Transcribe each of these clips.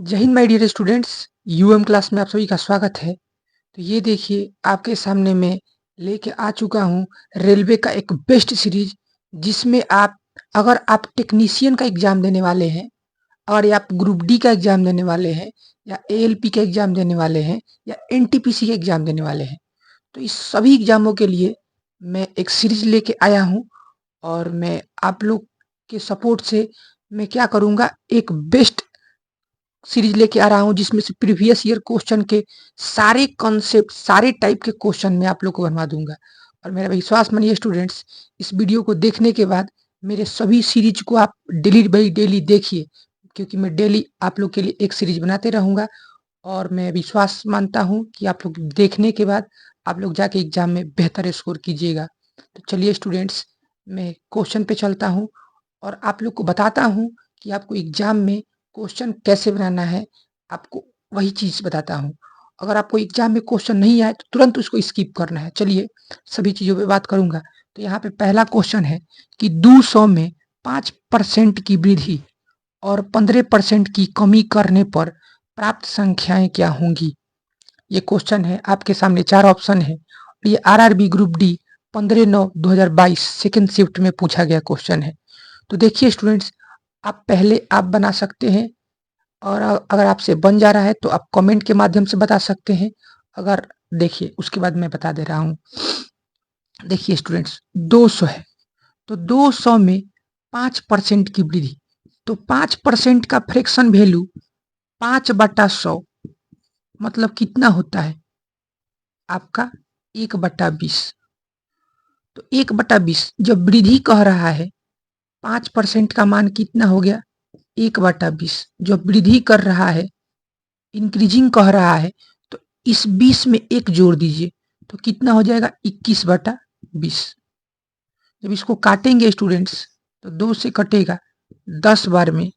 जय Hind my dear students. Um class में आप सभी का स्वागत है। तो ये देखिए आपके सामने मैं लेके आ चुका हूँ रेलवे का एक बेस्ट सीरीज, जिसमें आप अगर आप टेक्नीशियन का एग्जाम देने वाले हैं और या आप ग्रुप डी का एग्जाम देने वाले हैं या एएलपी का एग्जाम देने वाले हैं या एनटीपीसी का एग्जाम देने वाले हैं, तो इस सभी एग्जामों के लिए मैं एक सीरीज लेके आया हूँ। और मैं आप लोग के सपोर्ट से मैं क्या करूँगा, एक बेस्ट सीरीज लेके आ रहा हूँ जिसमें से प्रीवियस ईयर क्वेश्चन के सारे कॉन्सेप्ट, सारे टाइप के क्वेश्चन मैं आप लोग को बनवा दूंगा। और मेरा विश्वास मानिए स्टूडेंट्स, इस वीडियो को देखने के बाद मेरे सभी सीरीज को आप डेली बाई डेली देखिए, क्योंकि मैं डेली आप लोग के लिए एक सीरीज बनाते रहूंगा। और मैं विश्वास मानता हूँ कि आप लोग देखने के बाद आप लोग जाके एग्जाम में बेहतर स्कोर कीजिएगा। तो चलिए स्टूडेंट्स, मैं क्वेश्चन पे चलता हूँ और आप लोग को बताता हूँ कि आपको एग्जाम में क्वेश्चन कैसे बनाना है। आपको वही चीज बताता हूँ। अगर आपको एग्जाम में क्वेश्चन नहीं आए तो तुरंत उसको स्किप करना है। चलिए सभी चीजों पे बात करूंगा। तो यहाँ पे पहला क्वेश्चन है कि 200 में 5% की वृद्धि और 15% की कमी करने पर प्राप्त संख्याएं क्या होंगी। ये क्वेश्चन है, आपके सामने चार ऑप्शन है। ये RRB group D 15/9/2022 second shift में पूछा गया क्वेश्चन है। तो देखिए स्टूडेंट्स, आप पहले आप बना सकते हैं, और अगर आपसे बन जा रहा है तो आप कमेंट के माध्यम से बता सकते हैं। अगर देखिए उसके बाद मैं बता दे रहा हूँ। देखिए स्टूडेंट्स, 200 है तो 200 में 5% की वृद्धि, तो 5% का फ्रैक्शन वैल्यू 5/100 मतलब कितना होता है आपका 1/20। तो 1/20 जब वृद्धि कह रहा है, 5% का मान कितना हो गया 1/20। जब वृद्धि कर रहा है, इंक्रीजिंग कह रहा है, तो इस 20 में एक जोड़ दीजिए तो कितना हो जाएगा 21/20। जब इसको काटेंगे स्टूडेंट्स तो 2 से कटेगा 10 बार में,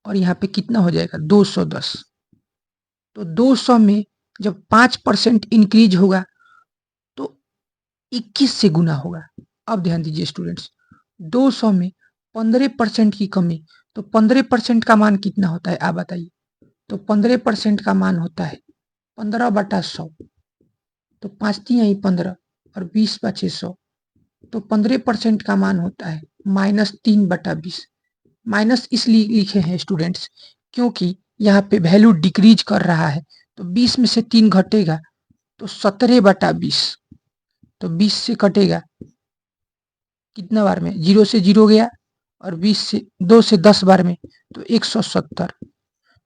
और यहाँ पे कितना हो जाएगा 210। तो 200 में जब 5% इंक्रीज होगा तो 21 से गुना होगा। अब ध्यान दीजिए स्टूडेंट्स, 200 में 15% की कमी, तो 15% का मान कितना होता है आप बताइए। तो 15% का मान होता है 15/100। तो 5 तिया ही 15 और 20/600। तो 15% का मान होता है -3/20। माइनस इसलिए लिखे हैं स्टूडेंट्स क्योंकि यहाँ पे वैल्यू डिक्रीज कर रहा है। तो 20 में से 3 घटेगा तो 17/20। तो 20 से कटेगा कितना बार में, 0 से 0 गया, और 20 से 2 से 10 बार में तो 170।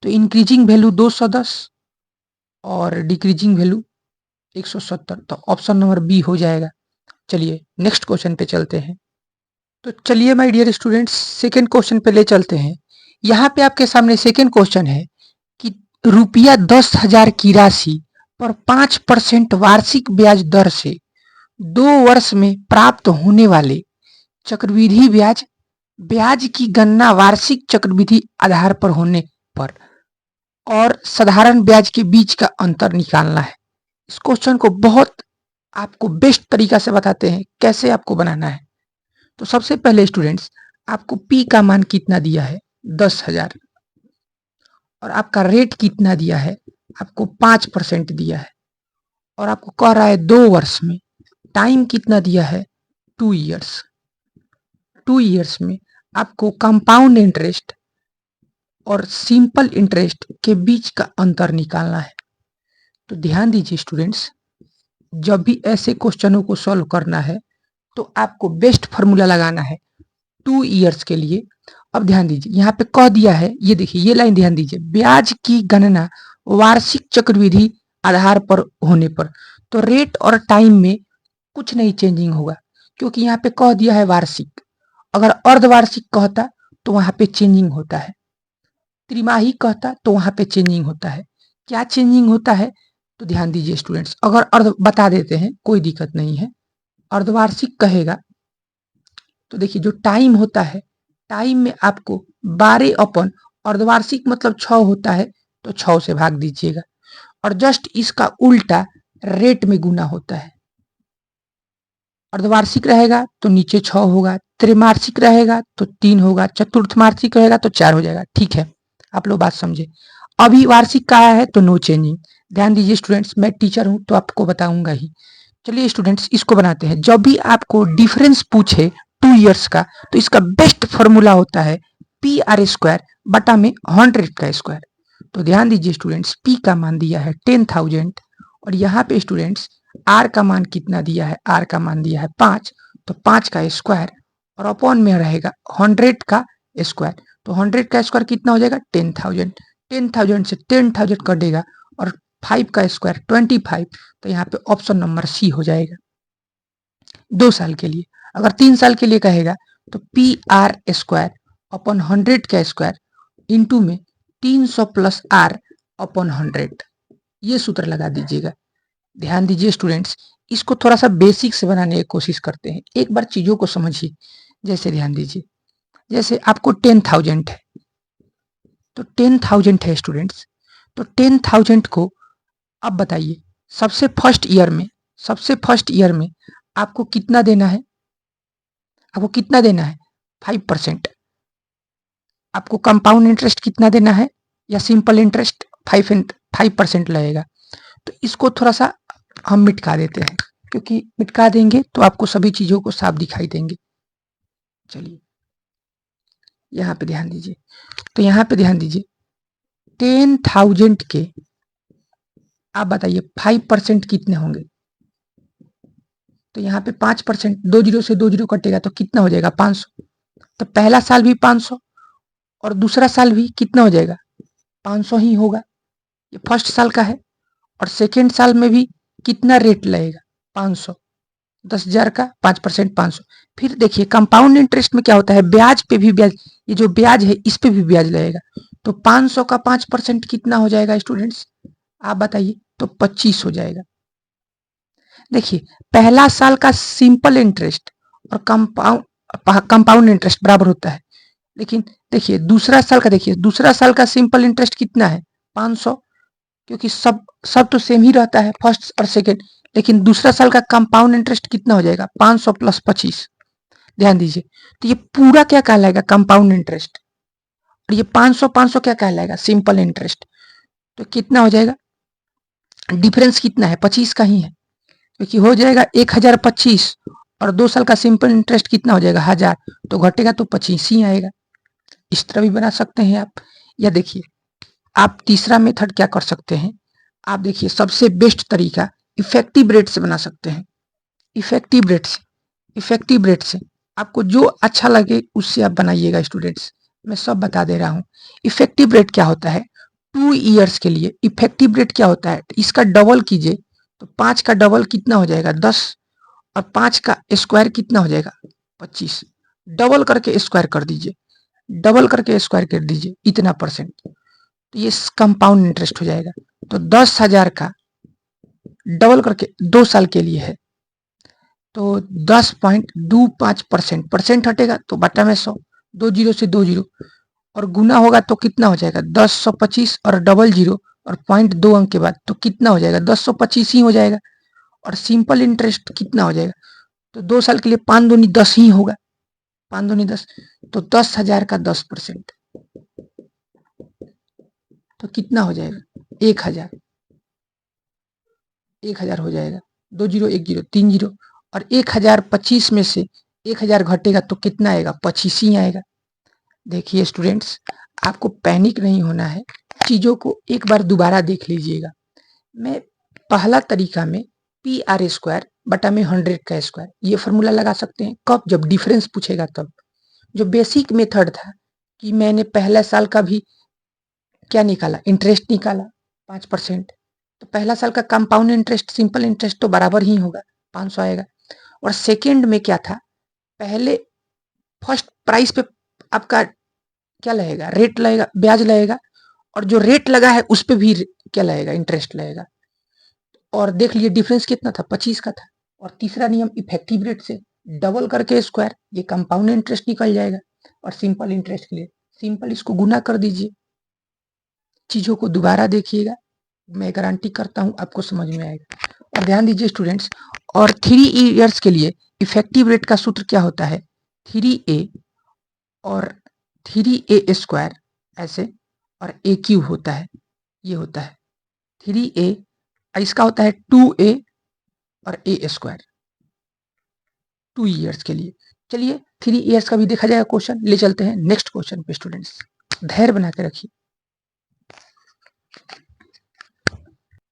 तो इंक्रीजिंग वैल्यू 210 और डिक्रीजिंग वैल्यू 170। तो ऑप्शन नंबर बी हो जाएगा। चलिए नेक्स्ट क्वेश्चन पे चलते हैं। तो चलिए my dear students, second question पे ले चलते हैं। यहाँ पे आपके सामने सेकंड क्वेश्चन है कि रुपया 10,000 की राशि पर 5% वार्षिक ब्याज दर से 2 वर्ष में प्राप्त होने वाले चक्रवृद्धि ब्याज ब्याज की गणना वार्षिक चक्रवृद्धि आधार पर होने पर और साधारण ब्याज के बीच का अंतर निकालना है। इस क्वेश्चन को बहुत आपको बेस्ट तरीका से बताते हैं कैसे आपको बनाना है। तो सबसे पहले स्टूडेंट्स, आपको पी का मान कितना दिया है 10,000, और आपका रेट कितना दिया है, आपको 5% दिया है, और आपको कह रहा है 2 वर्ष में, टाइम कितना दिया है 2 इयर्स। 2 इयर्स में आपको कंपाउंड इंटरेस्ट और सिंपल इंटरेस्ट के बीच का अंतर निकालना है। तो ध्यान दीजिए स्टूडेंट्स, जब भी ऐसे क्वेश्चनों को सॉल्व करना है तो आपको बेस्ट फॉर्मूला लगाना है 2 इयर्स के लिए। अब ध्यान दीजिए, यहाँ पे कह दिया है, ये देखिए ये लाइन ध्यान दीजिए, ब्याज की गणना वार्षिक चक्रवृद्धि आधार पर होने पर। तो रेट और टाइम में कुछ नहीं चेंजिंग होगा, क्योंकि यहाँ पे कह दिया है वार्षिक। अगर अर्धवार्षिक कहता तो वहां पे चेंजिंग होता है, त्रिमाही कहता तो वहां पे चेंजिंग होता है। क्या चेंजिंग होता है, तो ध्यान दीजिए स्टूडेंट्स, अगर अर्ध बता देते हैं कोई दिक्कत नहीं है। अर्धवार्षिक कहेगा तो देखिए जो टाइम होता है, टाइम में आपको 12 अपन अर्धवार्षिक मतलब 6 होता है, तो 6 से भाग दीजिएगा, और जस्ट इसका उल्टा रेट में गुना होता है। अर्धवार्षिक रहेगा तो नीचे 6 होगा, त्रैमासिक रहेगा तो 3 होगा, चतुर्थमासिक रहेगा तो 4 हो जाएगा। ठीक है, आप लोग बात समझे। अभी वार्षिक का आया है तो नो चेंजिंग। ध्यान दीजिए स्टूडेंट्स, मैं टीचर हूं तो आपको बताऊंगा ही। चलिए स्टूडेंट्स, इसको बनाते हैं। जब भी आपको डिफरेंस पूछे 2 इयर्स का, तो इसका बेस्ट फॉर्मूला होता है पी आर स्क्वायर बटा में 100 का स्क्वायर। तो ध्यान दीजिए स्टूडेंट्स, पी का मान दिया है 10,000 और यहाँ पे स्टूडेंट्स आर का मान कितना दिया है, आर का मान दिया है 5, तो 5 का स्क्वायर और अपॉन में रहेगा 100 का स्क्वायर। तो 100 का स्क्वायर कितना हो जाएगा 10,000। 10,000 से 10,000 कटेगा और 5 का स्क्वायर 25। तो यहाँ पे ऑप्शन नंबर सी हो जाएगा 2 साल के लिए। अगर 3 साल के लिए कहेगा तो पी आर स्क्वायर अपॉन 100 का स्क्वायर इंटू में 300 प्लस आर अपॉन 100, ये सूत्र लगा दीजिएगा। ध्यान दीजिए स्टूडेंट्स, इसको थोड़ा सा बेसिक से बनाने की कोशिश करते हैं। एक बार चीजों को समझिए। जैसे ध्यान दीजिए, जैसे आपको 10,000 है, तो 10,000 है स्टूडेंट्स, तो 10,000 को अब बताइए सबसे फर्स्ट ईयर में आपको कितना देना है, आपको कितना देना है 5%। आपको कंपाउंड इंटरेस्ट कितना देना है या सिंपल इंटरेस्ट 5% लगेगा। तो इसको थोड़ा सा हम मिटका देते हैं, क्योंकि मिटका देंगे तो आपको सभी चीजों को साफ दिखाई देंगे। चलिए यहाँ पे ध्यान दीजिए, तो यहाँ पे ध्यान दीजिए 10,000 के आप बताइए 5% कितने होंगे। तो यहाँ पे 5%, 2 जीरो से 2 जीरो कटेगा तो कितना हो जाएगा 500। तो पहला साल भी 500 और दूसरा साल भी कितना हो जाएगा 500 ही होगा। ये फर्स्ट साल का है। और सेकेंड साल में भी कितना रेट लगेगा 500, 10,000 का 5% 500। फिर देखिए कंपाउंड इंटरेस्ट में क्या होता है, ब्याज पे भी ब्याज, ये जो ब्याज है इस पे भी ब्याज लगेगा। तो 500 का 5% कितना हो जाएगा स्टूडेंट्स, आप बताइए, तो 25 हो जाएगा। देखिए पहला साल का सिंपल इंटरेस्ट और कंपाउंड इंटरेस्ट बराबर होता है, लेकिन देखिए दूसरा साल का सिंपल इंटरेस्ट कितना है 500, क्योंकि सब तो सेम ही रहता है फर्स्ट और सेकेंड। लेकिन दूसरा साल का कंपाउंड इंटरेस्ट कितना हो जाएगा 500 प्लस 25। ध्यान दीजिए, तो ये पूरा क्या कहलाएगा कंपाउंड इंटरेस्ट, और ये 500 क्या कहलाएगा सिंपल इंटरेस्ट। तो कितना हो जाएगा, डिफरेंस कितना है 25 का ही है, क्योंकि हो जाएगा 1025 और 2 साल का सिंपल इंटरेस्ट कितना हो जाएगा 1000, तो घटेगा तो 25 ही आएगा। इस तरह भी बना सकते हैं आप। या देखिए आप तीसरा मेथड क्या कर सकते हैं, आप देखिए सबसे बेस्ट तरीका इफेक्टिव रेट से बना सकते हैं। इफेक्टिव रेट से आपको जो अच्छा लगे उससे आप बनाइएगा स्टूडेंट्स, मैं सब बता दे रहा हूँ। इफेक्टिव रेट क्या होता है 2 इयर्स के लिए, इफेक्टिव रेट क्या होता है, इसका डबल कीजिए तो 5 का डबल कितना हो जाएगा 10 और 5 का स्क्वायर कितना हो जाएगा 25। डबल करके स्क्वायर कर दीजिए, इतना परसेंट, तो ये कंपाउंड इंटरेस्ट हो जाएगा। तो 10,000 का डबल करके 2 साल के लिए है, तो 10.25%, परसेंट हटेगा तो बटा में 100, 2 जीरो से 2 जीरो और गुना होगा तो कितना हो जाएगा 1025 और डबल जीरो और 0.2 अंक के बाद तो कितना हो जाएगा 1025 ही हो जाएगा। और सिंपल इंटरेस्ट कितना हो जाएगा, तो 2 साल के लिए 5 दूनी 10 ही होगा, 5 दूनी 10, तो 10,000 का 10%, तो कितना हो जाएगा 1,000 हो जाएगा। 2 जीरो 1 जीरो 3 जीरो और 1,025 में से 1,000 घटेगा तो कितना आएगा 25 ही आएगा। देखिए स्टूडेंट्स, आपको पैनिक नहीं होना है, चीजों को एक बार दोबारा देख लीजिएगा। मैं पहला तरीका में पी आर स्क्वायर बटा में 100 का स्क्वायर ये फॉर्मूला लगा सकते हैं, कब, जब डिफरेंस पूछेगा तब। जो बेसिक मेथड था कि मैंने पहला साल का भी क्या निकाला, इंटरेस्ट निकाला 5%, तो पहला साल का कंपाउंड इंटरेस्ट सिंपल इंटरेस्ट तो बराबर ही होगा 500 आएगा। और सेकेंड में क्या था, पहले फर्स्ट प्राइस पे आपका क्या लगेगा, रेट लगेगा, ब्याज लगेगा, और जो रेट लगा है उस पे भी क्या लगेगा, इंटरेस्ट लगेगा। और देख लिए डिफरेंस कितना था 25 का था। और तीसरा नियम इफेक्टिव रेट से डबल करके स्क्वायर, ये कंपाउंड इंटरेस्ट निकल जाएगा। और सिंपल इंटरेस्ट के लिए सिंपल इसको गुना कर दीजिए। चीजों को दोबारा देखिएगा, मैं गारंटी करता हूं आपको समझ में आएगा। और ध्यान दीजिए स्टूडेंट्स, और 3 इयर्स के लिए इफेक्टिव रेट का सूत्र क्या होता है 3a और 3a स्क्वायर ऐसे और a क्यूब होता है। ये होता है 3a, इसका होता है 2a और a स्क्वायर 2 ईयर्स के लिए। चलिए 3 ईयर्स का भी देखा जाएगा क्वेश्चन। ले चलते हैं नेक्स्ट क्वेश्चन पे स्टूडेंट्स, धैर्य बना के रखिए।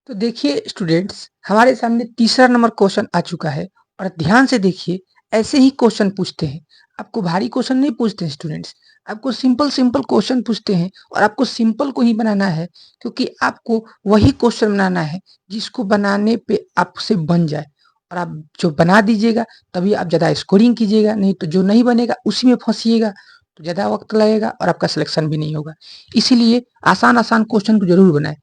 तो देखिए स्टूडेंट्स, हमारे सामने तीसरा नंबर क्वेश्चन आ चुका है और ध्यान से देखिए, ऐसे ही क्वेश्चन पूछते हैं। आपको भारी क्वेश्चन नहीं पूछते हैं स्टूडेंट्स, आपको सिंपल सिंपल क्वेश्चन पूछते हैं और आपको सिंपल को ही बनाना है, क्योंकि आपको वही क्वेश्चन बनाना है जिसको बनाने पे आपसे बन जाए। और आप जो बना दीजिएगा तभी आप ज़्यादा स्कोरिंग कीजिएगा, नहीं तो जो नहीं बनेगा उसी में फंसिएगा तो ज़्यादा वक्त लगेगा और आपका सिलेक्शन भी नहीं होगा। इसीलिए आसान आसान क्वेश्चन को जरूर बनाएं।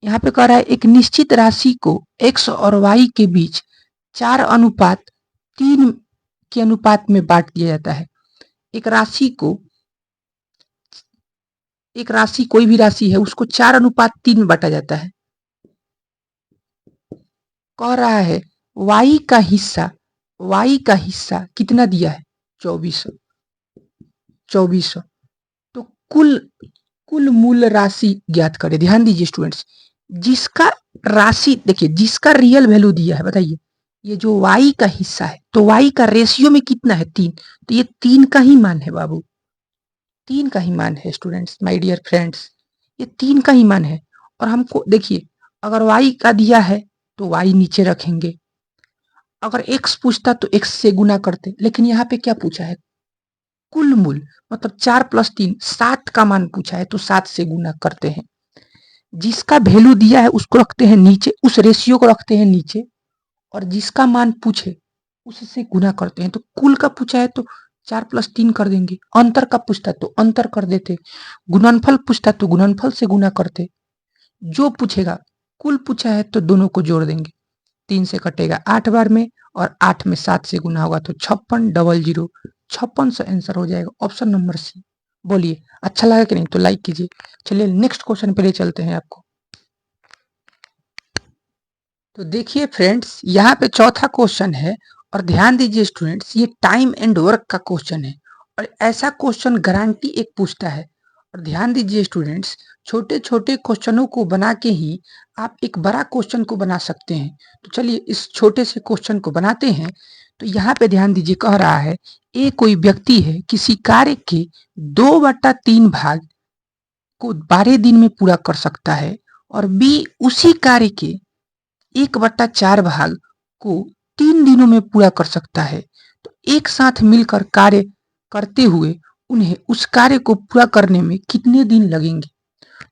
यहाँ पे कह रहा है एक निश्चित राशि को x और y के बीच 4:3 के अनुपात में बांट दिया जाता है। एक राशि कोई भी राशि है उसको 4:3 में बांटा जाता है। कह रहा है y का हिस्सा कितना दिया है? 2400। तो कुल मूल राशि ज्ञात करें। ध्यान दीजिए स्टूडेंट्स, जिसका राशि देखिए, जिसका रियल वैल्यू दिया है, बताइए ये जो y का हिस्सा है, तो y का रेशियो में कितना है? 3। तो ये 3 का ही मान है बाबू, 3 का ही मान है स्टूडेंट्स, माय डियर फ्रेंड्स, ये 3 का ही मान है। और हमको देखिए, अगर y का दिया है तो y नीचे रखेंगे, अगर x पूछता तो x से गुना करते, लेकिन यहाँ पे क्या पूछा है? कुल मूल, मतलब 4 + 3 7 का मान पूछा है, तो 7 से गुना करते हैं। जिसका वैल्यू दिया है उसको रखते हैं नीचे, उस रेशियो को रखते हैं नीचे, और जिसका मान पूछे उससे गुना करते हैं। तो कुल का पूछा है तो 4 + 3 कर देंगे, अंतर का पूछता तो अंतर कर देते, गुणनफल पूछता तो गुणनफल से गुना करते। जो पूछेगा, कुल पूछा है तो दोनों को जोड़ देंगे, 3 से कटेगा 8 बार में, और 8 में 7 से गुना होगा तो 56 56 से आंसर हो जाएगा ऑप्शन नंबर सी। बोलिए अच्छा लगा कि नहीं? तो लाइक कीजिए। चलिए नेक्स्ट क्वेश्चन पे ले चलते हैं आपको। तो देखिए फ्रेंड्स, यहाँ पे चौथा क्वेश्चन है और ध्यान दीजिए स्टूडेंट्स, ये टाइम एंड वर्क का क्वेश्चन है और ऐसा क्वेश्चन गारंटी एक पूछता है। और ध्यान दीजिए स्टूडेंट्स, छोटे छोटे क्वेश्चनों को बना के ही आप एक बड़ा क्वेश्चन को बना सकते हैं। तो चलिए इस छोटे से क्वेश्चन को बनाते हैं। तो यहाँ पे ध्यान दीजिए, कह रहा है ए कोई व्यक्ति है, किसी कार्य के 2/3 भाग को 12 दिन में पूरा कर सकता है, और बी उसी कार्य के 1/4 भाग को 3 दिनों में पूरा कर सकता है। तो एक साथ मिलकर कार्य करते हुए उन्हें उस कार्य को पूरा करने में कितने दिन लगेंगे?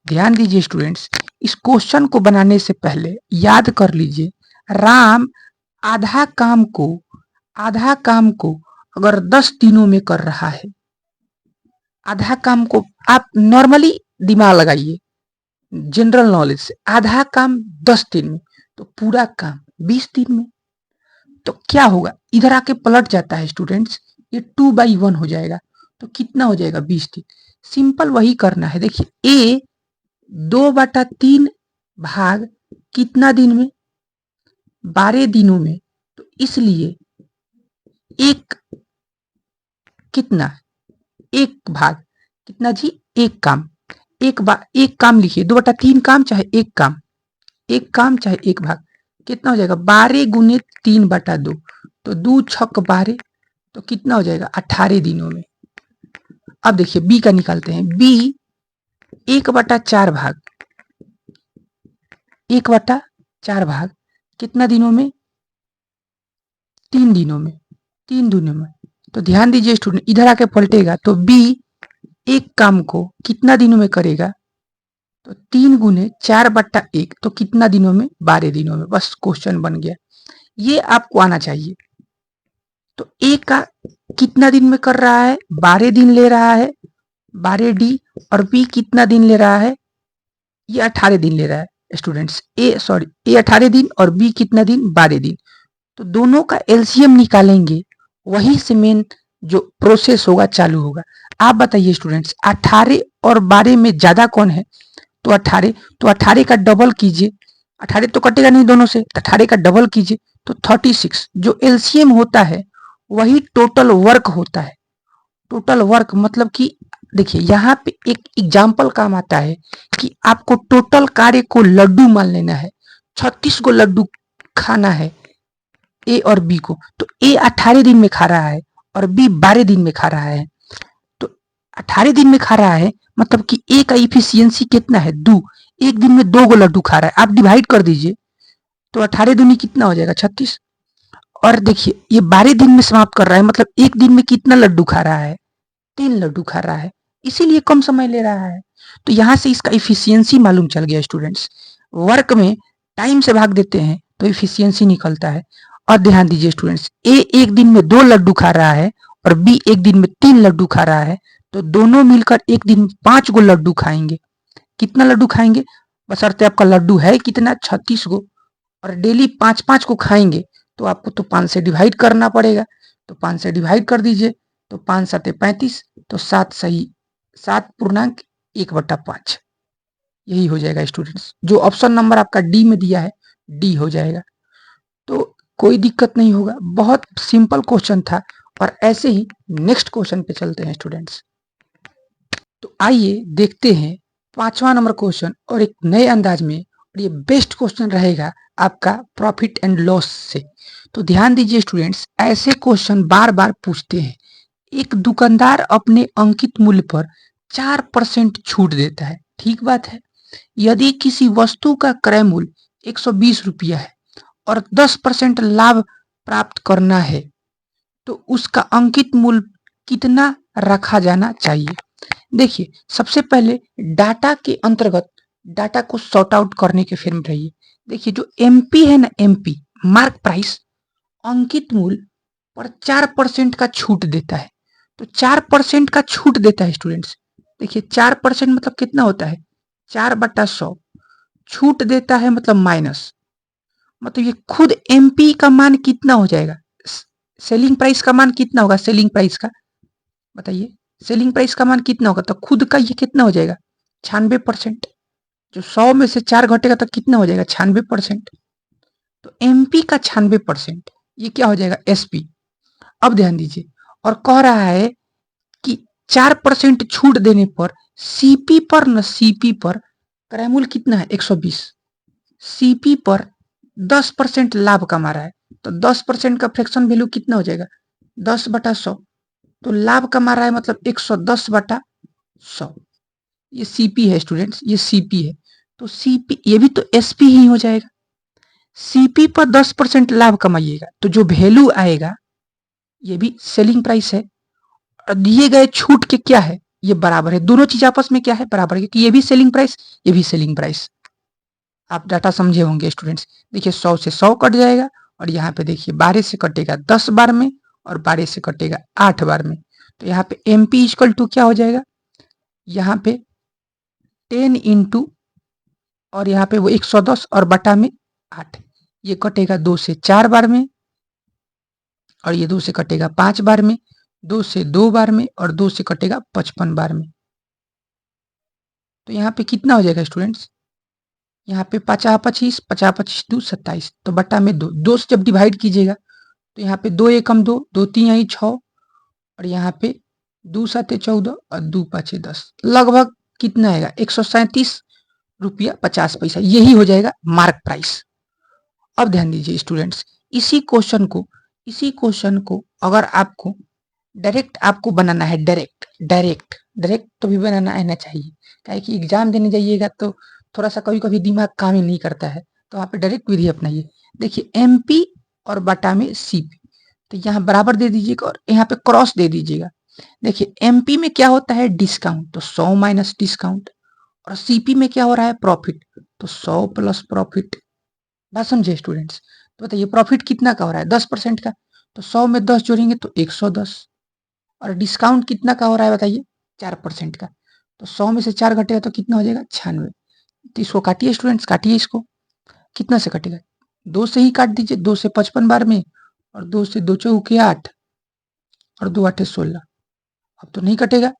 ध्यान दीजिए स्टूडेंट्स, इस क्वेश्चन को बनाने से पहले याद कर लीजिए, राम आधा काम को अगर 10 दिनों में कर रहा है, आधा काम को आप नॉर्मली दिमाग लगाइए जनरल नॉलेज से, आधा काम 10 दिन में तो पूरा काम 20 दिन में। तो क्या होगा, इधर आके पलट जाता है स्टूडेंट्स, ये 2/1 हो जाएगा, तो कितना हो जाएगा? 20 दिन। सिंपल वही करना है। देखिए ए 2/3 भाग कितना दिन में? 12 दिनों में। तो इसलिए एक कितना, एक भाग कितना जी? एक काम, एक काम लिखिए, 2/3 काम चाहे एक काम चाहे एक भाग, कितना हो जाएगा? 12 × 3/2, तो 2 छक 12, तो कितना हो जाएगा? 18 दिनों में। अब देखिए बी का निकालते हैं। बी 1/4 भाग, 1/4 भाग कितना दिनों में? 3 दिनों में, 3 दिनों में। तो ध्यान दीजिए स्टूडेंट, इधर आके पलटेगा तो बी एक काम को कितना दिनों में करेगा? तो 3 × 4/1, तो कितना दिनों में? 12 दिनों में। बस क्वेश्चन बन गया, ये आपको आना चाहिए। तो ए का कितना दिन में कर रहा है? 12 दिन ले रहा है, 12 डी, और बी कितना दिन ले रहा है? ये 18 दिन ले रहा है स्टूडेंट्स। ए 18 दिन और बी कितना दिन? 12 दिन। तो दोनों का एलसीएम निकालेंगे, वही से मेन जो प्रोसेस होगा चालू होगा। आप बताइए स्टूडेंट्स, 18 और 12 में ज्यादा कौन है? तो 18, तो 18 का डबल कीजिए, 18 तो कटेगा नहीं दोनों से, 18 का डबल कीजिए तो 36। जो एलसीएम होता है वही टोटल वर्क होता है। टोटल वर्क मतलब कि देखिए यहाँ पे एक एग्जाम्पल काम आता है कि आपको टोटल कार्य को लड्डू मान लेना है, 36 को लड्डू खाना है ए और बी को, तो ए 18 दिन में खा रहा है और बी 12 दिन में खा रहा है। तो 18 दिन में खा रहा है मतलब कि ए का इफिशियंसी कितना है, 2। एक दिन में 2 गो लड्डू खा रहा है, आप डिवाइड कर दीजिए तो 18 दूनी कितना हो जाएगा, 36। और देखिए ये 12 दिन में समाप्त कर रहा है मतलब एक दिन में कितना लड्डू खा रहा है, 3 लड्डू खा रहा है, इसीलिए कम समय ले रहा है। तो यहाँ से इसका इफिशियंसी मालूम चल गया स्टूडेंट्स। वर्क में टाइम से भाग देते हैं तो इफिशियंसी निकलता है। और ध्यान दीजिए स्टूडेंट्स, ए एक दिन में 2 लड्डू खा रहा है और बी एक दिन में 3 लड्डू खा रहा है, तो दोनों मिलकर एक दिन 5 गो लड्डू खाएंगे। कितना लड्डू खाएंगे, बशर्ते आपका लड्डू है कितना, 36 गो, और डेली 5-5 को खाएंगे तो आपको तो 5 से डिवाइड करना पड़ेगा। तो 5 से डिवाइड कर दीजिए तो 5 7 35, तो 7 सही 7.1/5 यही हो जाएगा स्टूडेंट्स। जो ऑप्शन नंबर आपका डी में दिया है डी हो जाएगा। तो कोई दिक्कत नहीं होगा, बहुत सिंपल क्वेश्चन था। और ऐसे ही नेक्स्ट क्वेश्चन पे चलते हैं स्टूडेंट्स। तो आइए देखते हैं 5वां नंबर क्वेश्चन और एक नए अंदाज में, और ये बेस्ट क्वेश्चन रहेगा आपका प्रॉफिट एंड लॉस से। तो ध्यान दीजिए स्टूडेंट्स, ऐसे क्वेश्चन बार बार पूछते हैं। एक दुकानदार अपने अंकित मूल्य पर 4% छूट देता है, ठीक बात है। यदि किसी वस्तु का क्रय मूल्य 120 रुपया है और 10% लाभ प्राप्त करना है तो उसका अंकित मूल्य कितना रखा जाना चाहिए। देखिए सबसे पहले डाटा के अंतर्गत डाटा को सॉर्ट आउट करने के फिर में रहिए। देखिए जो एमपी है ना, एमपी मार्क प्राइस, अंकित मूल्य पर 4% का छूट देता है। तो 4% का छूट देता है स्टूडेंट्स। देखिए 4% मतलब कितना होता है, 4/100। छूट देता है मतलब माइनस, मतलब ये खुद एमपी का मान कितना हो जाएगा, सेलिंग प्राइस का मान कितना होगा, सेलिंग प्राइस का बताइए, सेलिंग प्राइस का मान कितना होगा, तो खुद का ये कितना हो जाएगा, 96%। जो 100 में से 4 घटेगा तो कितना हो जाएगा, 96%। तो एमपी का 96% ये क्या हो जाएगा, एसपी। अब ध्यान दीजिए, और कह रहा है कि 4% छूट देने पर सीपी पर न, सीपी पर क्रय मूल्य कितना है, 120। सीपी पर 10% लाभ कमा रहा है, तो 10% का फ्रैक्शन वैल्यू कितना हो जाएगा, 10/100। तो लाभ कमा रहा है मतलब 110/100। ये सीपी है स्टूडेंट्स, ये सीपी है। तो सीपी ये भी तो एसपी ही हो जाएगा। सीपी पर 10% लाभ कमाइएगा तो जो वैल्यू आएगा ये भी सेलिंग प्राइस है, और दिए गए छूट के क्या है, ये बराबर है। दोनों चीज आपस में क्या है, बराबर है, क्योंकि ये भी सेलिंग प्राइस ये भी सेलिंग प्राइस। आप डाटा समझे होंगे स्टूडेंट्स। देखिए 100 से 100 कट जाएगा, और यहाँ पे देखिए 12 से कटेगा 10 बार में, और 12 से कटेगा 8 बार में। तो यहाँ पे एमपी इक्वल टू क्या हो जाएगा, यहाँ पे 10 इंटू, और यहाँ पे वो 110 और बटा में 8, ये कटेगा 2 से 4 बार में, और ये 2 से कटेगा 5 बार में, 2 से 2 बार में, और 2 से कटेगा 55 बार में। तो यहाँ पे कितना हो जाएगा स्टूडेंट्स, यहाँ पे 50-25, 50-25 2 27, तो बटा में 2, 2 से जब डिवाइड कीजिएगा तो यहाँ पे 2 एकम 2, 2 3 आई 6, और यहाँ पे 2 7 14 और 2 5 10, लगभग कितना आएगा, 137 रुपया 50 पैसा, यही हो जाएगा मार्क प्राइस। अब ध्यान दीजिए स्टूडेंट्स, इसी क्वेश्चन को अगर आपको डायरेक्ट आपको बनाना है, डायरेक्ट तो भी बनाना आना चाहिए, क्या कि एग्जाम देने जाइएगा तो थोड़ा सा कभी कभी दिमाग काम ही नहीं करता है, तो वहाँ पे डायरेक्ट विधि अपनाइए। देखिए एमपी और बटा में सीपी, तो यहाँ बराबर दे दीजिएगा और यहाँ पे क्रॉस दे दीजिएगा। देखिए एमपी में क्या होता है, डिस्काउंट, तो 100 माइनस डिस्काउंट, और सीपी में क्या हो रहा है, प्रॉफिट, तो 100 प्लस प्रॉफिट। बात समझे स्टूडेंट्स। तो बताइए प्रॉफिट कितना का हो रहा है, 10% का, तो 100 में 10 जोड़ेंगे तो 110, और डिस्काउंट कितना का हो रहा है बताइए, 4% का, तो 100 में से 4 घटेगा तो कितना हो जाएगा, 96। तो इसको काटिए स्टूडेंट्स, काटिए इसको, कितना से कटेगा, 2 से ही काट दीजिए, 2 से 55 बार में, और 2 से 2 चौके 8, और 2 8 16, अब तो नहीं कटेगा,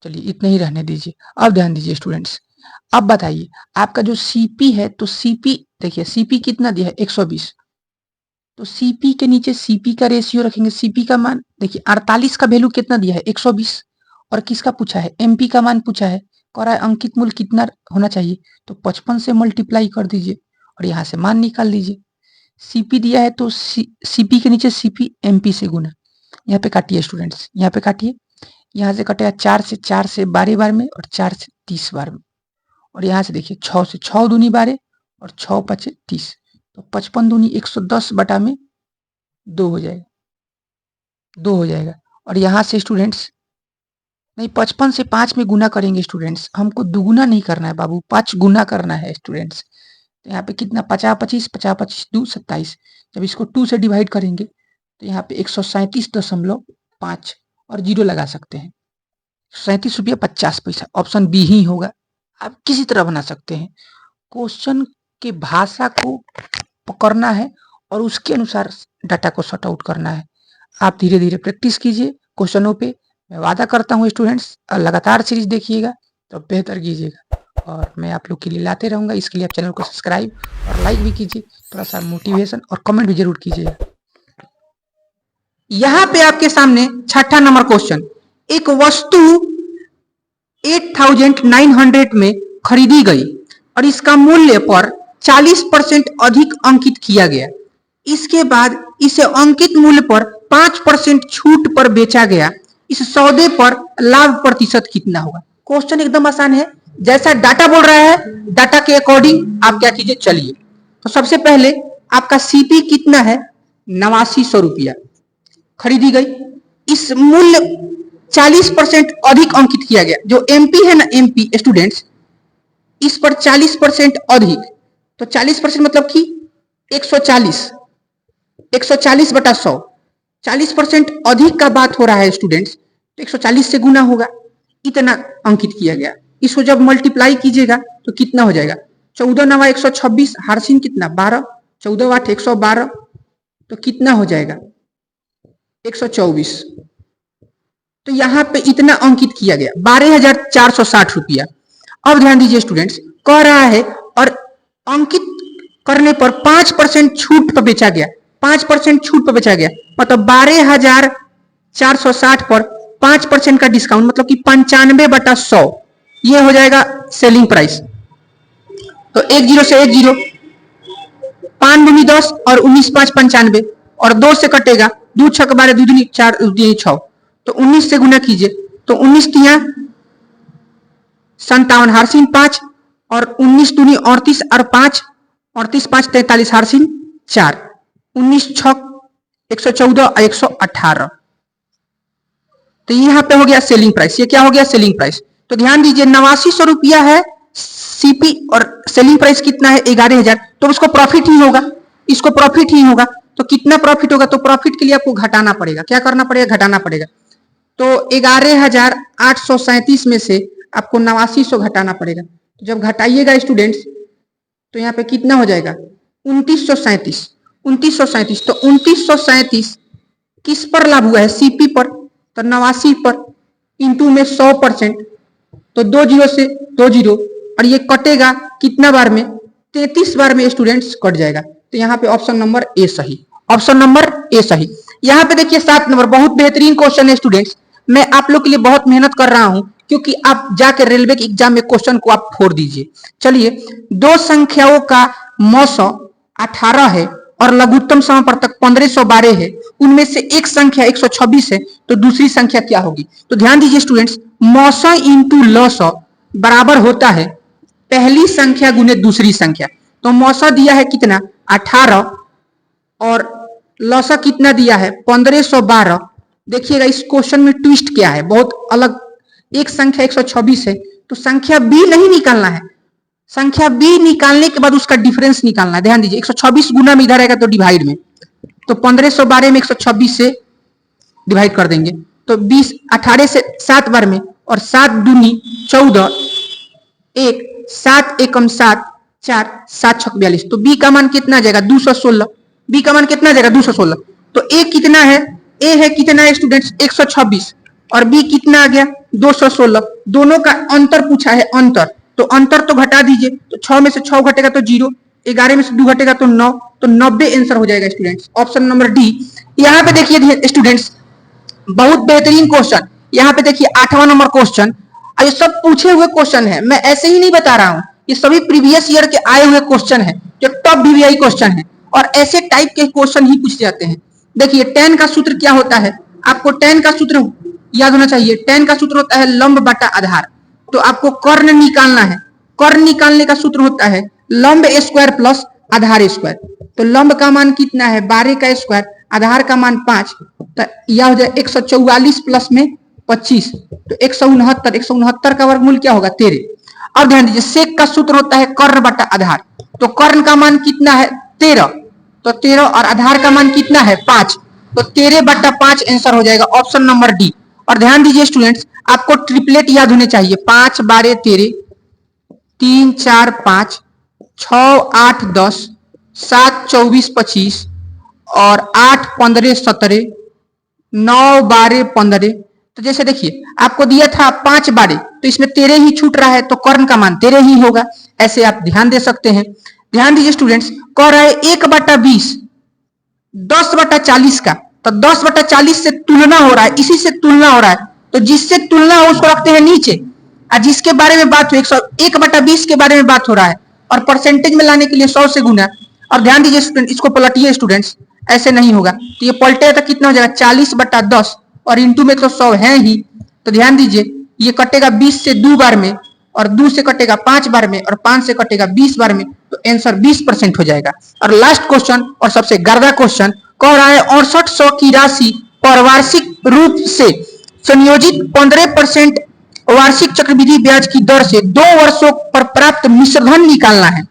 चलिए इतना ही रहने दीजिए। अब ध्यान दीजिए स्टूडेंट्स, अब बताइए आपका जो सीपी है, तो सीपी देखिए सीपी कितना दिया है, 120, तो सीपी के नीचे सीपी का रेशियो रखेंगे, सीपी का मान देखिए 48 का वैल्यू कितना दिया है, 120, और किसका पूछा है, एमपी का मान पूछा है, कह रहा है अंकित मूल्य कितना होना चाहिए, तो 55 से मल्टीप्लाई कर दीजिए और यहाँ से मान निकाल लीजिए। सीपी दिया है तो सीपी के नीचे सीपी एमपी से गुना, यहाँ पे काटिए स्टूडेंट्स, यहाँ पे काटिए, यहाँ से कटेगा 4 से 12 बार में और 4 से 30 बार में, और यहाँ से देखिए 6 से 6 दूनी 12 और 6 5 30, तो 55 दूनी 110 बटा में 2 हो जाएगा, 2 हो जाएगा। और यहाँ से स्टूडेंट्स नहीं, 55 से 5 में गुना करेंगे स्टूडेंट्स, हमको दुगुना नहीं करना है बाबू, 5 गुना करना है स्टूडेंट्स। तो यहाँ पे कितना 50 25 50 25 2 27, जब इसको 2 से डिवाइड करेंगे तो यहाँ पे 137.5 और जीरो लगा सकते हैं, 37 रुपया 50 पैसा, ऑप्शन बी ही होगा। आप किसी तरह बना सकते हैं, क्वेश्चन के भाषा को पकड़ना है और उसके अनुसार डाटा को सॉर्ट आउट करना है। आप धीरे धीरे प्रैक्टिस कीजिए क्वेश्चनों पे, मैं वादा करता हूँ स्टूडेंट्स लगातार सीरीज देखिएगा तो बेहतर कीजिएगा, और मैं आप लोग के लिए लाते रहूंगा। इसके लिए आप चैनल को सब्सक्राइब और लाइक भी कीजिए, थोड़ा सा मोटिवेशन और कमेंट भी जरूर कीजिएगा। यहाँ पे आपके सामने छठा नंबर क्वेश्चन, एक वस्तु 8900 में खरीदी गई और इसका मूल्य पर 40% अधिक अंकित किया गया, इसके बाद इसे अंकित मूल्य पर 5% छूट पर बेचा गया, इस सौदे पर लाभ प्रतिशत कितना होगा। क्वेश्चन एकदम आसान है, जैसा डाटा बोल रहा है डाटा के अकॉर्डिंग आप क्या कीजिए, चलिए। तो सबसे पहले आपका सीपी कितना है, 8900 रुपया खरीदी गई, इस मूल्य 40% अधिक अंकित किया गया, जो एमपी है ना, एमपी स्टूडेंट्स, इस पर 40% अधिक, तो 40% मतलब कि 140, 140 बटा 100, 40% अधिक का बात हो रहा है स्टूडेंट्स, तो 140 से गुना होगा, इतना अंकित किया गया। इसको जब मल्टीप्लाई कीजिएगा तो कितना हो जाएगा, 14 9 126, हार्सिन कितना 12, 14 8 112, तो कितना हो जाएगा 124। तो यहाँ पे इतना अंकित किया गया 12,460 रुपया। अब ध्यान दीजिए स्टूडेंट्स, कह रहा है और अंकित करने पर 5% छूट पर बेचा गया, 5% छूट पर बेचा गया, मतलब 12,460 पर 5% का डिस्काउंट, मतलब कि 95/100, ये हो जाएगा सेलिंग प्राइस। तो 10 से 10, 5 दूनी 10 और 19 5 95, और 2 से कटेगा, 2 6 12 2 दूनी 4 दूनी 6, तो 19 से गुना कीजिए, तो 19 तिया 57, हार्सिन 5, और 19 दूनी 38 और 5, 38 5 43, हार्सिन 4, 19 6 114 और 118, तो यहाँ पे हो गया सेलिंग प्राइस। ये क्या हो गया, सेलिंग प्राइस। तो ध्यान दीजिए 8900 रुपया है सीपी और सेलिंग प्राइस कितना है 11,000, तो उसको प्रॉफिट ही होगा, इसको प्रॉफिट ही होगा। तो कितना प्रॉफिट होगा, तो प्रॉफिट के लिए आपको घटाना पड़ेगा, क्या करना पड़ेगा, घटाना पड़ेगा। तो 11,837 में से आपको 8900 घटाना पड़ेगा। तो जब घटाइएगा स्टूडेंट्स तो यहाँ पे कितना हो जाएगा 2937, 2937। तो 2937 किस पर लाभ हुआ है, सीपी पर, तो 89 पर, इंटू में 100%, तो 2 0 से 2 0, और ये कटेगा कितना बार में, 33 बार में स्टूडेंट्स कट जाएगा। तो यहाँ पे ऑप्शन नंबर ए सही, ऑप्शन नंबर ए सही। यहाँ पे देखिए 7 नंबर, बहुत बेहतरीन क्वेश्चन है स्टूडेंट्स, मैं आप लोग के लिए बहुत मेहनत कर रहा हूं, क्योंकि आप जाकर रेलवे के एग्जाम में क्वेश्चन को आप फोड़ दीजिए। चलिए, दो संख्याओं का मौसा 18 है और लघुत्तम समापवर्तक 1512 है, उनमें से एक संख्या 126 है, तो दूसरी संख्या क्या होगी। तो ध्यान दीजिए स्टूडेंट्स, मौसा इंटू लौसा बराबर होता है पहली संख्या गुने दूसरी संख्या। तो मौसा दिया है कितना 18 और लौसा कितना दिया है 1512। देखिएगा इस क्वेश्चन में ट्विस्ट क्या है, बहुत अलग। एक संख्या 126 है, तो संख्या बी नहीं निकालना है, संख्या बी निकालने के बाद उसका डिफरेंस निकालना है। ध्यान दीजिए 126 गुना में इधर आएगा तो डिवाइड में, तो 1512 में 126 से डिवाइड कर देंगे, तो 20 18 से 7 बार में, और 7 दूनी 14, 1 7 एकम 7 4 7 6 42, तो बी का मान कितना आ जाएगा 216। बी का मान कितना आ जाएगा 216। तो ए कितना है, ए है कितना है स्टूडेंट्स 126, और बी कितना आ गया 216। दोनों का अंतर पूछा है, अंतर, तो अंतर तो घटा दीजिए, तो 6 में से 6 घटेगा तो 0, 11 में से 2 घटेगा तो 9, तो 90 आंसर हो जाएगा स्टूडेंट्स, ऑप्शन नंबर डी। यहाँ पे देखिए स्टूडेंट्स, बहुत बेहतरीन क्वेश्चन, यहाँ पे देखिए 8वां नंबर क्वेश्चन। ये सब पूछे हुए क्वेश्चन है, मैं ऐसे ही नहीं बता रहा हूँ, ये सभी प्रीवियस ईयर के आए हुए क्वेश्चन है जो टॉप वीवीआई क्वेश्चन है और ऐसे टाइप के क्वेश्चन ही पूछे जाते हैं। देखिए tan का सूत्र क्या होता है, आपको tan का सूत्र याद होना चाहिए। tan का सूत्र होता है लंब बटा आधार। तो आपको कर्ण निकालना है, कर्ण निकालने का सूत्र होता है लंब स्क्वायर प्लस आधार स्क्वायर। तो लंब का मान कितना है 12 का स्क्वायर, आधार का मान 5, तो यह हो जाए 144 प्लस में 25, तो 169। 169 का वर्गमूल क्या होगा 13। अब ध्यान दीजिए सेक का सूत्र होता है कर्ण बटा आधार। तो कर्ण का मान कितना है 13, तो 13 और आधार का मान कितना है 5, तो 13 बटा 5 आंसर हो जाएगा ऑप्शन नंबर डी। और ध्यान दीजिए स्टूडेंट्स, आपको ट्रिपलेट याद होने चाहिए, 5 12 13, 3 4 5, 6 8 10, 7 24 25 और 8 15 17, 9 12 15। तो जैसे देखिए आपको दिया था 5 12, तो इसमें 13 ही छूट रहा है, तो कर्ण का मान 13 ही होगा। ऐसे आप ध्यान दे सकते हैं। ध्यान दीजिए स्टूडेंट्स, कह रहा है 1/20 10/40 का, तो 10/40 से तुलना हो रहा है, इसी से तुलना हो रहा है, तो जिससे तुलना हो उसको रखते हैं नीचे, और जिसके बारे में बात हो 1/20 के बारे में बात हो रहा है और परसेंटेज में लाने के लिए 100 से गुना। और ध्यान दीजिए स्टूडेंट, इसको पलटिए स्टूडेंट्स, ऐसे नहीं होगा, तो ये पलटे तो कितना हो जाएगा 40/10 और इंटू में तो 100 है ही। तो ध्यान दीजिए ये कटेगा 20 से 2 बार में, और 2 से कटेगा 5 बार में, और 5 से कटेगा 20 बार में, तो आंसर 20% हो जाएगा। और लास्ट क्वेश्चन और सबसे गर्दा क्वेश्चन कह रहा है 6800 की राशि पर वार्षिक रूप से संयोजित 15% वार्षिक चक्रवृद्धि ब्याज की दर से 2 वर्षों पर प्राप्त मिश्रधन निकालना है।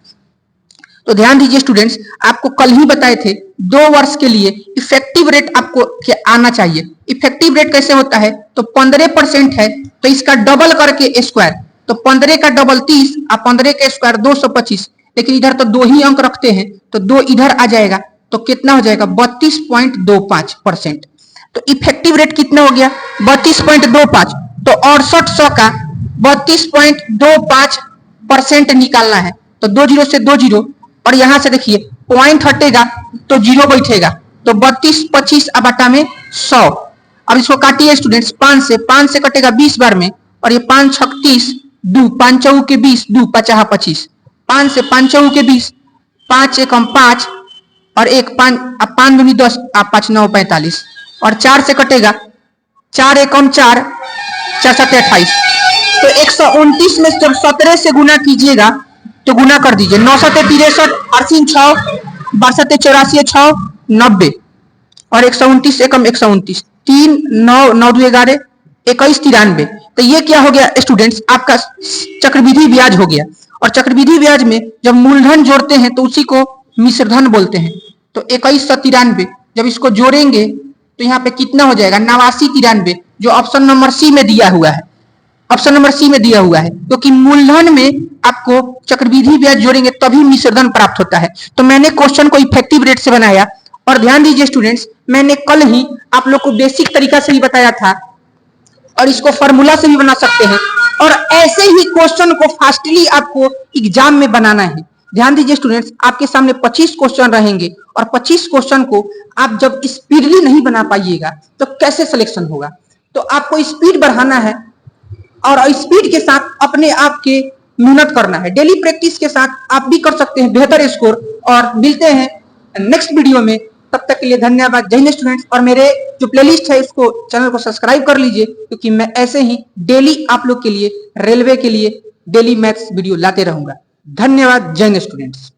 तो ध्यान दीजिए स्टूडेंट्स, आपको कल ही बताए थे 2 वर्ष के लिए इफेक्टिव रेट आपको आना चाहिए। इफेक्टिव रेट कैसे होता है, तो 15% है तो इसका डबल करके स्क्वायर, तो 15 का डबल 30 और 15 का स्क्वायर 225, लेकिन इधर तो 2 ही अंक रखते हैं, तो 2 इधर आ जाएगा, तो कितना हो जाएगा 32.25%। तो इफेक्टिव रेट कितना हो गया 32.25, तो 6800 का 32.25% निकालना है। तो 2 जीरो से 2 जीरो, और यहां से देखिए पॉइंट हटेगा तो जीरो बैठेगा, तो 32 25 बटा में 100। अब इसको काटिए स्टूडेंट्स, 5 से कटेगा 20 बार में, और ये 5 छक 30, 2 5 चौ के 20, 2 5 25, 5 से 5 चौ के 20, 5 एकम 5 और 1 5, अब 5 दूनी 10, आप 5 9 45, और 4 से कटेगा 4 एकम 4, 4 7 28, तो 129 में जब 17 से गुना कीजिएगा तो गुना कर दीजिए, 9 7 63, 8 6, 12 84 6 90, और 129 एकम 129, 3 9 9 2 11, 21 93। तो ये क्या हो गया स्टूडेंट्स, आपका चक्रवृद्धि ब्याज हो गया। और चक्रवृद्धि ब्याज में जब मूलधन जोड़ते हैं तो उसी को मिश्रधन बोलते हैं। तो 2193 जब इसको जोड़ेंगे तो यहाँ पे कितना हो जाएगा 8993, जो ऑप्शन नंबर सी में दिया हुआ है। ऑप्शन नंबर सी में दिया हुआ है, क्योंकि मूलधन में आपको चक्रवृद्धि ब्याज जोड़ेंगे तभी मिश्रधन प्राप्त होता है। तो मैंने क्वेश्चन को इफेक्टिव रेट से बनाया। और ध्यान दीजिए स्टूडेंट्स, मैंने कल ही आप लोग को बेसिक तरीका से ही बताया था, और इसको फॉर्मूला से भी बना सकते हैं, और ऐसे ही क्वेश्चन को फास्टली आपको एग्जाम में बनाना है। ध्यान दीजिए स्टूडेंट्स, आपके सामने 25 क्वेश्चन रहेंगे, और 25 क्वेश्चन को आप जब स्पीडली नहीं बना पाइएगा तो कैसे सिलेक्शन होगा। तो आपको स्पीड बढ़ाना है, और स्पीड के साथ अपने आप के मेहनत करना है। डेली प्रैक्टिस के साथ आप भी कर सकते हैं बेहतर स्कोर। और मिलते हैं नेक्स्ट वीडियो में, तब तक के लिए धन्यवाद। जय हिंद स्टूडेंट्स, और मेरे जो प्लेलिस्ट है इसको चैनल को सब्सक्राइब कर लीजिए, क्योंकि मैं ऐसे ही डेली आप लोग के लिए रेलवे के लिए डेली मैथ्स वीडियो लाते रहूंगा। धन्यवाद। जय हिंद स्टूडेंट्स।